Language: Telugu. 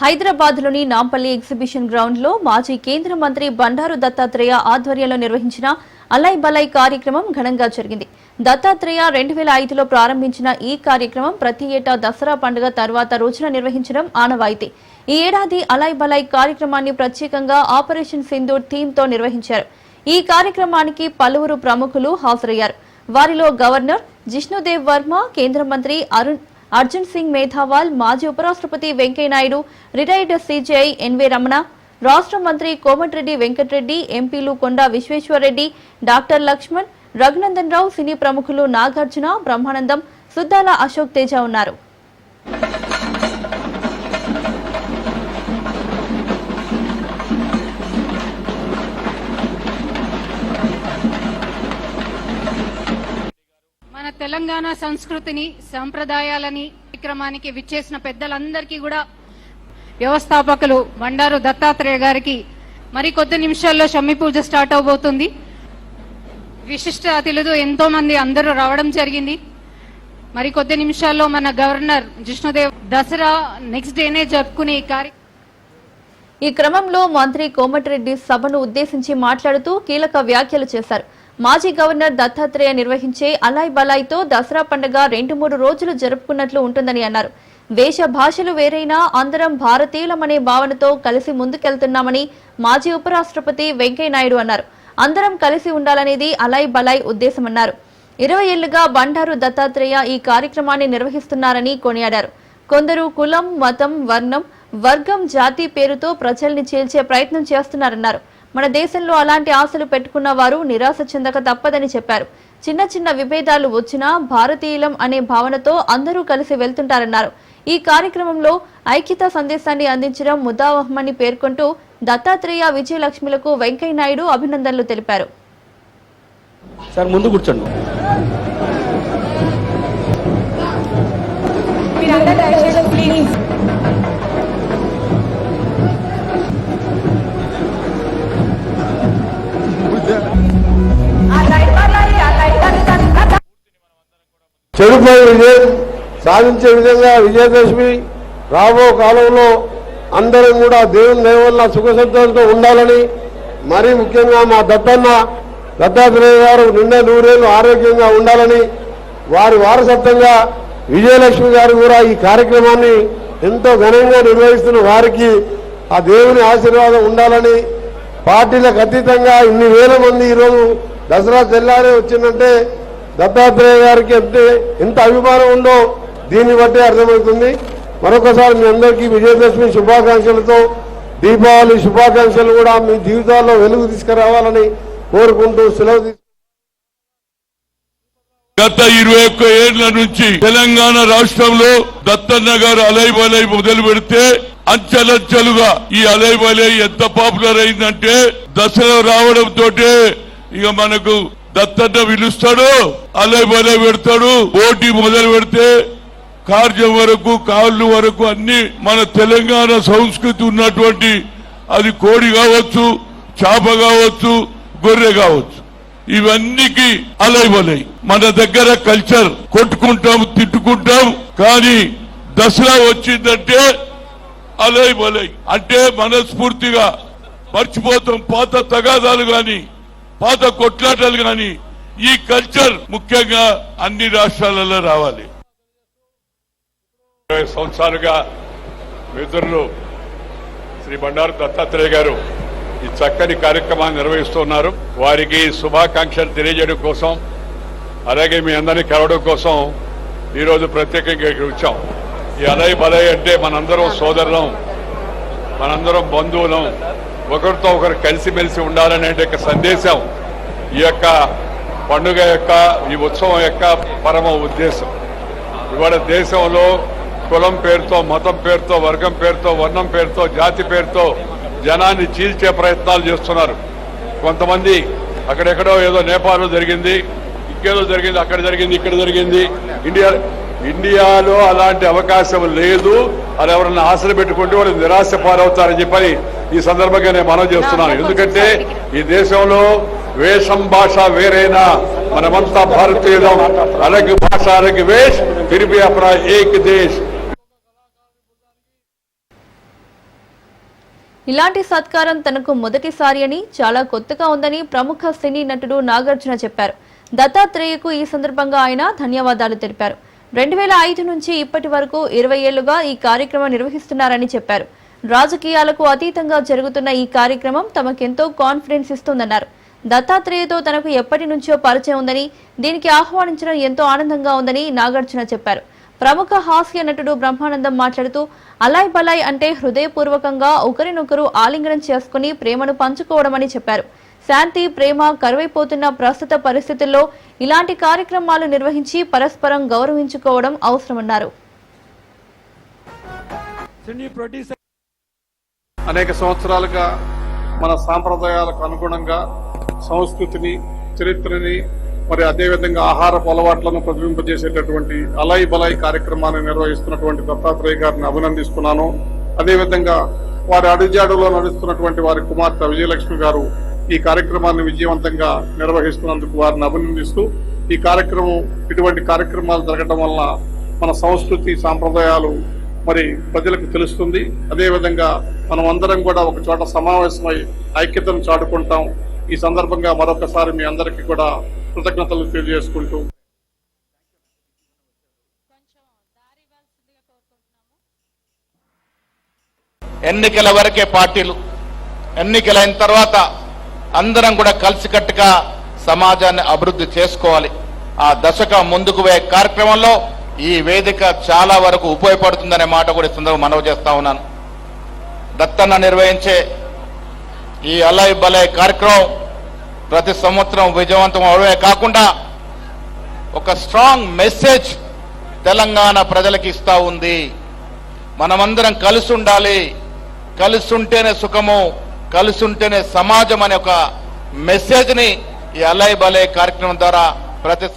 హైదరాబాద్లోని నాంపల్లి ఎగ్జిబిషన్ గ్రౌండ్లో మాజీ కేంద్ర మంత్రి బండారు దత్తాత్రేయ ఆధ్వర్యంలో నిర్వహించిన అలై బలై కార్యక్రమం ఘనంగా జరిగింది. దత్తాత్రేయ 2005లో ప్రారంభించిన ఈ కార్యక్రమం ప్రతి ఏటా దసరా పండుగ తర్వాత రోజున నిర్వహించడం ఆనవాయితీ. ఈ ఏడాది అలై బలై కార్యక్రమాన్ని ప్రత్యేకంగా ఆపరేషన్ సింధూర్ థీమ్తో నిర్వహించారు. ఈ కార్యక్రమానికి పలువురు ప్రముఖులు హాజరయ్యారు. వారిలో గవర్నర్ జిష్ణుదేవ్ వర్మ, కేంద్ర మంత్రి అర్జున్ సింగ్ మేధావాల్, మాజీ ఉపరాష్ట్రపతి Venkaiah Naidu, retired CJI anyway Ramana, రాష్ట్ర మంత్రి కోమటిరెడ్డి వెంకటరెడ్డి, ఎంపీలు కొండా విశ్వేశ్వరరెడ్డి, డాక్టర్ లక్ష్మణ్, రఘునందన్ రావు, సినీ ప్రముఖులు నాగార్జున, బ్రహ్మానందం, సుద్దాల అశోక్ తేజ ఉన్నారు. మన తెలంగాణ సంస్కృతిని, సంప్రదాయాలని కార్యక్రమానికి విచ్చేసిన పెద్దలందరికీ కూడా వ్యవస్థాపకులు బండారు దత్తాత్రేయ గారికి మరి కొద్ది నిమిషాల్లో షమ్మి పూజ స్టార్ట్ అవబోతుంది. విశిష్ట అతిథులు ఎంతో మంది అందరూ రావడం జరిగింది. మరి కొద్ది నిమిషాల్లో మన గవర్నర్ జిష్ణుదేవ్ దసరా నెక్స్ట్ డేనే జరుపుకునే ఈ క్రమంలో మంత్రి కోమటిరెడ్డి సభను ఉద్దేశించి మాట్లాడుతూ కీలక వ్యాఖ్యలు చేశారు. మాజీ గవర్నర్ దత్తాత్రేయ నిర్వహించే అలై బలైతో దసరా పండుగ 2-3 రోజులు జరుపుకున్నట్లు ఉంటుందని అన్నారు. వేష భాషలు వేరైనా అందరం భారతీయులమనే భావనతో కలిసి ముందుకెళ్తున్నామని మాజీ ఉపరాష్ట్రపతి వెంకయ్యనాయుడు అన్నారు. అందరం కలిసి ఉండాలనేది అలై బలై ఉద్దేశమన్నారు. 20 ఏళ్లుగా బండారు దత్తాత్రేయ ఈ కార్యక్రమాన్ని నిర్వహిస్తున్నారని కొనియాడారు. కొందరు కులం, మతం, వర్గం, జాతి పేరుతో ప్రజల్ని చీల్చే ప్రయత్నం చేస్తున్నారన్నారు. మన దేశంలో అలాంటి ఆశలు పెట్టుకున్న వారు నిరాశ చెందక తప్పదని చెప్పారు. చిన్న చిన్న విభేదాలు వచ్చినా భారతీయులం అనే భావనతో అందరూ కలిసి వెళ్తుంటారన్నారు. ఈ కార్యక్రమంలో ఐక్యతా సందేశాన్ని అందించడం ముదావహమని పేర్కొంటూ దత్తాత్రేయ, విజయలక్ష్మిలకు వెంకయ్యనాయుడు అభినందనలు తెలిపారు. సార్ ముందు కూర్చోండి. చెడుపై విజయం సాధించే విధంగా విజయదశమి రాబో కాలంలో అందరం కూడా దేవుని దయ వల్ల సుఖ సంతోషంతో ఉండాలని, మరీ ముఖ్యంగా మా దత్తాత్రేయ గారు నిండా 100 ఏళ్లు ఆరోగ్యంగా ఉండాలని, వారి వారసత్వంగా విజయలక్ష్మి గారు కూడా ఈ కార్యక్రమాన్ని ఎంతో ఘనంగా నిర్వహిస్తున్న వారికి ఆ దేవుని ఆశీర్వాదం ఉండాలని, పార్టీలకు అతీతంగా ఇన్ని వేల మంది ఈరోజు దసరా తెల్లారే వచ్చిందంటే దత్తాత్రేయ గారికి ఎంత అభిమానం ఉందో దీన్ని బట్టి అర్థమవుతుంది. మరొకసారి మీ అందరికీ విజయదశమి శుభాకాంక్షలతో, దీపావళి శుభాకాంక్షలు కూడా మీ జీవితాల్లో వెలుగు తీసుకురావాలని కోరుకుంటూ సెలవు. గత 21 ఏళ్ల నుంచి తెలంగాణ రాష్ట్రంలో దత్తన్న గారు అలై బలై మొదలు పెడితే అంచెలంచెలుగా ఈ అలై బలై ఎంత పాపులర్ అయిందంటే దసరా రావడంతో ఇక మనకు దత్తన్న పిలుస్తాడు, అలై బలై పెడతాడు. పోటీ మొదలు పెడితే కార్యం వరకు, కాళ్ళు వరకు అన్ని మన తెలంగాణ సంస్కృతి ఉన్నటువంటి, అది కోడి కావచ్చు, చేప కావచ్చు, గొర్రె కావచ్చు, ఇవన్నీకి అలై బలై. మన దగ్గర కల్చర్ కొట్టుకుంటాం, తిట్టుకుంటాం, కానీ దసరా వచ్చిందంటే అలై బలై అంటే మనస్ఫూర్తిగా మర్చిపోతాం. పాత తగాదాలు గాని, పాత కొట్లాటలు గాని, ఈ కల్చర్ ముఖ్యంగా అన్ని రాష్ట్రాలలో రావాలి. 20 సంవత్సరాలుగా మిత్రులు శ్రీ బండారు దత్తాత్రేయ గారు ఈ చక్కని కార్యక్రమాన్ని నిర్వహిస్తున్నారు. వారికి శుభాకాంక్షలు తెలియజేయడం కోసం, అలాగే మీ అందరినీ కలవడం కోసం ఈరోజు ప్రత్యేకంగా ఇక్కడ వచ్చాం. ఈ అలై బలై అంటే మనందరం సోదరులం, మనందరం బంధువులం, ఒకరితో ఒకరు కలిసిమెలిసి ఉండాలనే సందేశం ఈ యొక్క పండుగ యొక్క, ఈ ఉత్సవం యొక్క పరమ ఉద్దేశం. ఇవాళ దేశంలో కులం పేరుతో, మతం పేరుతో, వర్గం పేరుతో, వర్ణం పేరుతో, జాతి పేరుతో జనాన్ని చీల్చే ప్రయత్నాలు చేస్తున్నారు. కొంతమంది అక్కడెక్కడో ఏదో నేపాల్లో జరిగింది, ఇంకేదో జరిగింది, అక్కడ జరిగింది, ఇక్కడ జరిగింది. ఇండియాలో అలాంటి అవకాశం లేదు. అది ఎవరన్నా ఆశలు పెట్టుకుంటే వాళ్ళు నిరాశ పాలవుతారని చెప్పని ఈ సందర్భంగా నేను మనవి చేస్తున్నాను. ఎందుకంటే ఈ దేశంలో వేషం, భాష వేరైనా మనమంతా భారతీయులం. అలాగే భాష, అలాగే వేష్, ఫిర్ భీ అప్నా ఏక్ దేశ్. ఇలాంటి సత్కారం తనకు మొదటిసారి అని, చాలా కొత్తగా ఉందని ప్రముఖ సినీ నటుడు నాగార్జున చెప్పారు. దత్తాత్రేయకు ఈ సందర్భంగా ఆయన ధన్యవాదాలు తెలిపారు. 2005 నుంచి ఇప్పటి వరకు 20 ఏళ్లుగా ఈ కార్యక్రమం నిర్వహిస్తున్నారని చెప్పారు. రాజకీయాలకు అతీతంగా జరుగుతున్న ఈ కార్యక్రమం తమకెంతో కాన్ఫిడెన్స్ ఇస్తుందన్నారు. దత్తాత్రేయతో తనకు ఎప్పటి నుంచో పరిచయం ఉందని, దీనికి ఆహ్వానించడం ఎంతో ఆనందంగా ఉందని నాగార్జున చెప్పారు. ప్రముఖ హాస్య నటుడు బ్రహ్మానందం మాట్లాడుతూ అలాయ్ బలాయ్ అంటే హృదయపూర్వకంగా ఒకరినొకరు ఆలింగనం చేసుకుని ప్రేమను పంచుకోవడమని చెప్పారు. శాంతి, ప్రేమ కరువైపోతున్న ప్రస్తుత పరిస్థితుల్లో ఇలాంటి కార్యక్రమాలు నిర్వహించి పరస్పరం గౌరవించుకోవడం అవసరమన్నారు. అనేక సంవత్సరాలుగా మన సాంప్రదాయాలకు అనుగుణంగా సంస్కృతిని, చరిత్రని, మరి అదేవిధంగా ఆహారపు అలవాట్లను ప్రతిబింబజేసేటటువంటి అలాయ్ బలాయ్ కార్యక్రమాన్ని నిర్వహిస్తున్నటువంటి దత్తాత్రేయ గారిని అభినందిస్తున్నాను. అదేవిధంగా వారి అడుగుజాడులో నడుస్తున్నటువంటి వారి కుమార్తె విజయలక్ష్మి గారు ఈ కార్యక్రమాన్ని విజయవంతంగా నిర్వహిస్తున్నందుకు వారిని అభినందిస్తూ, ఈ కార్యక్రమం ఇటువంటి కార్యక్రమాలు జరగడం వలన మన సంస్కృతి, సాంప్రదాయాలు మరి ప్రజలకు తెలుస్తుంది. అదేవిధంగా మనం అందరం కూడా ఒక చోట సమావేశమై ఐక్యతను చాటుకుంటాం. ఈ సందర్భంగా మరొకసారి మీ అందరికీ కూడా కృతజ్ఞతలు తెలియజేసుకుంటూ ఎన్నికల వరకే పార్టీలు, ఎన్నికలైన తర్వాత అందరం కూడా కలిసికట్టుగా సమాజాన్ని అభివృద్ధి చేసుకోవాలి. ఆ దశగా ముందుకు పోయే కార్యక్రమంలో ఈ వేదిక చాలా వరకు ఉపయోగపడుతుందనే మాట కూడా ఈ సందర్భంగా మనవి చేస్తా ఉన్నాను. దత్తన్న నిర్వహించే ఈ అలాయ్ బలాయ్ కార్యక్రమం ప్రతి సంవత్సరం విజయవంతం అవడమే కాకుండా ఒక స్ట్రాంగ్ మెసేజ్ తెలంగాణ ప్రజలకు ఇస్తా ఉంది. మనమందరం కలిసి ఉండాలి, కలిసి ఉంటేనే సుఖము, కలిసి ఉంటేనే సమాజం అనే ఒక మెసేజ్ ని ఈ అలాయ్ బలాయ్ కార్యక్రమం ద్వారా ప్రతి